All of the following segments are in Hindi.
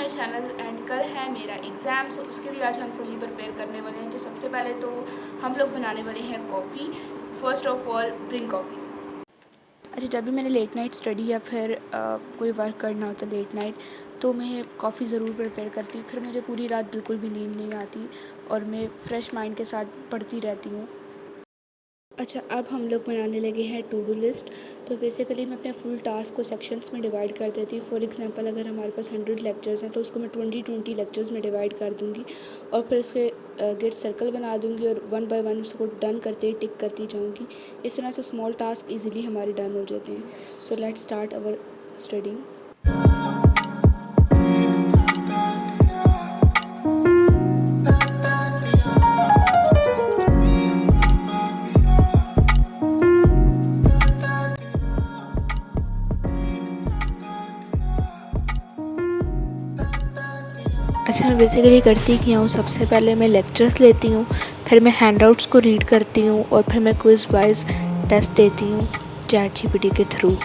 माय चैनल एंड कल है मेरा एग्ज़ाम। सो उसके लिए आज हम फुली प्रिपेयर करने वाले हैं। तो सबसे पहले तो हम लोग बनाने वाले हैं coffee. First of all drink coffee. अच्छा, जब भी मैंने लेट नाइट स्टडी या फिर कोई वर्क करना होता लेट नाइट, तो मैं कॉफ़ी ज़रूर प्रिपेयर करती। फिर मुझे पूरी रात बिल्कुल भी नींद नहीं आती और मैं फ़्रेश माइंड के साथ पढ़ती रहती हूँ। अच्छा, अब हम लोग बनाने लगे हैं टू डू लिस्ट। तो बेसिकली मैं अपने फुल टास्क को सेक्शंस में डिवाइड कर देती हूँ। फॉर एग्जांपल, अगर हमारे पास 100 लेक्चर्स हैं तो उसको मैं 20 लेक्चर्स में डिवाइड कर दूँगी और फिर उसके गेट सर्कल बना दूँगी और वन बाय वन उसको डन करते ही टिक करती जाऊँगी। इस तरह से स्मॉल टास्क ईजिली हमारे डन हो जाते हैं। सो लेट्स स्टार्ट अवर स्टडिंग। अच्छा, मैं बेसिकली करती क्या हूँ, सबसे पहले मैं लेक्चर्स लेती हूँ, फिर मैं हैंडआउट्स को रीड करती हूँ और फिर मैं क्विज़ वाइज टेस्ट देती हूँ चैट जीपीटी के थ्रू।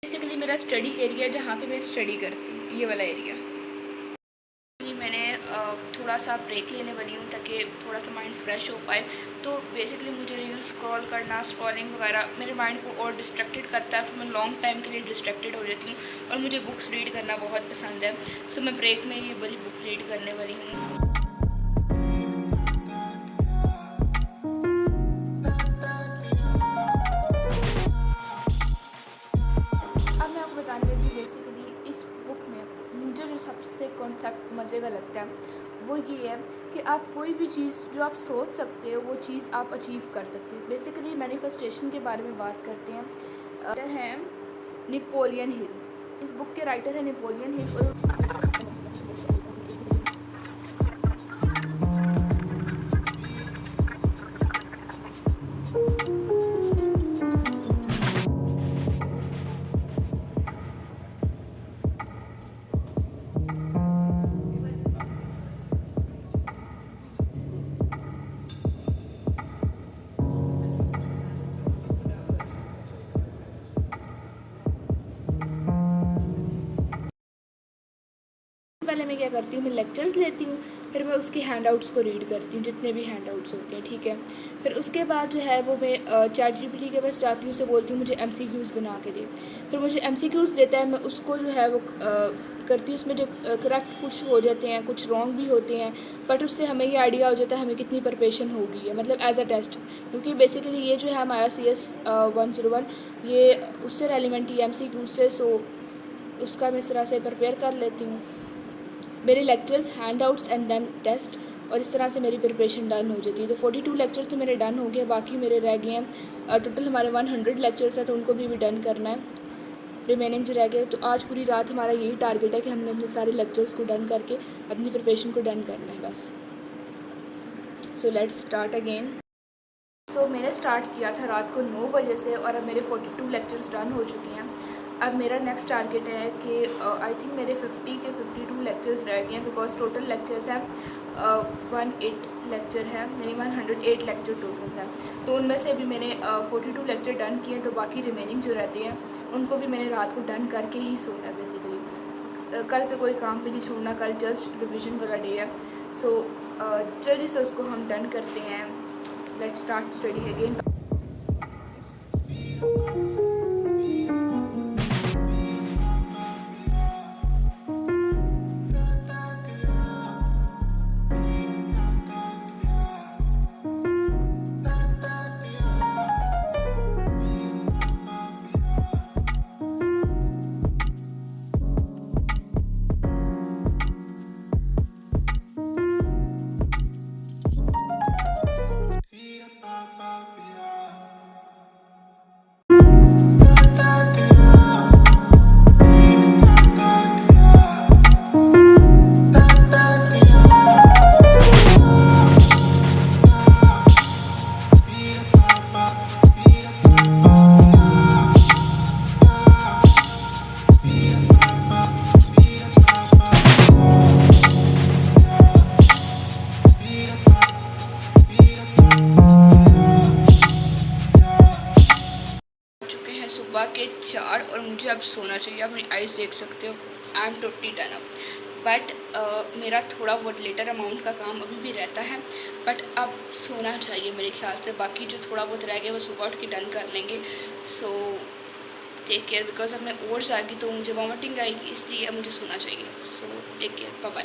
बेसिकली मेरा स्टडी एरिया जहाँ पे मैं स्टडी करती हूँ, ये वाला एरिया। मैंने थोड़ा सा ब्रेक लेने वाली हूँ ताकि थोड़ा सा माइंड फ्रेश हो पाए। तो बेसिकली मुझे रील स्क्रॉल करना, स्क्रॉलिंग वगैरह मेरे माइंड को और डिस्ट्रैक्टेड करता है। फिर मैं लॉन्ग टाइम के लिए डिस्ट्रैक्टेड हो जाती हूँ और मुझे बुक्स रीड करना बहुत पसंद है। सो मैं ब्रेक में ये वाली बुक रीड करने वाली हूँ। अब मैं आपको बताने लगी, बेसिकली इस बुक में मुझे जो सबसे कॉन्सेप्ट मज़े का लगता है वो ये है कि आप कोई भी चीज़ जो आप सोच सकते हो वो चीज़ आप अचीव कर सकते हो। बेसिकली मैनिफेस्टेशन के बारे में बात करते हैं। राइटर हैं नेपोलियन हिल। इस बुक के राइटर हैं नेपोलियन हिल। और पहले मैं क्या करती हूँ, मैं लेक्चर्स लेती हूँ, फिर मैं उसके हैंडआउट्स को रीड करती हूँ, जितने भी हैंडआउट्स होते हैं, ठीक है। फिर उसके बाद जो है वो मैं चैट जीपीटी के पास जाती हूँ, उसे बोलती हूँ मुझे एमसीक्यूज़ बना के दे। फिर मुझे एमसीक्यूज़ देता है, मैं उसको जो है वो करती हूँ। उसमें जो करेक्ट कुछ हो जाते हैं, कुछ रॉन्ग भी होते हैं, बट उससे हमें ये आइडिया हो जाता है हमें कितनी प्रिपरेशन होगी है, मतलब एज अ टेस्ट। क्योंकि बेसिकली ये जो है हमारा CS 101, ये उससे रेलिवेंट ही MCQ से। सो उसका मैं इस तरह से प्रिपेयर कर लेती हूँ। मेरे lectures, handouts and then test, और इस तरह से मेरी प्रिपरेशन डन हो जाती है। तो 42 लेक्चर्स तो मेरे डन हो गए, बाकी मेरे रह गए हैं। टोटल हमारे 100 लेक्चर्स हैं, तो उनको भी डन करना है। रिमेनिंग जो रह गए, तो आज पूरी रात हमारा यही टारगेट है कि हमने अपने सारे लेक्चर्स को डन करके अपनी प्रिपरेशन को डन करना है बस। So let's start again. So मैंने स्टार्ट किया था रात को 9 बजे से और अब मेरे 42 लेक्चर्स डन हो चुके हैं। अब मेरा नेक्स्ट टारगेट है कि आई थिंक मेरे 50 के 52 लेक्चर्स रह गए हैं, बिकॉज टोटल लेक्चर्स हैं 108 लेक्चर है, यानी 108 लेक्चर टोटल्स हैं। तो उनमें से भी मैंने 42 लेक्चर डन किए, तो बाकी रिमेनिंग जो रहते हैं उनको भी मैंने रात को डन करके ही सोना है बेसिकली। कल पे कोई काम भी नहीं छोड़ना, कल जस्ट रिविजन वाला डे है। सो जल्दी से उसको हम डन करते हैं। Let's start study again. सुबह के 4 और मुझे अब सोना चाहिए। आप मेरी आइज़ देख सकते हो, I am totally done up. But मेरा थोड़ा बहुत लेटर अमाउंट का काम अभी भी रहता है, बट अब सोना चाहिए मेरे ख्याल से। बाकी जो थोड़ा बहुत रह गया वो सुबह उठ के डन कर लेंगे। सो टेक केयर, बिकॉज अब मैं और जाएगी तो मुझे वॉमिटिंग आएगी, इसलिए अब मुझे सोना चाहिए। So take care, bye bye.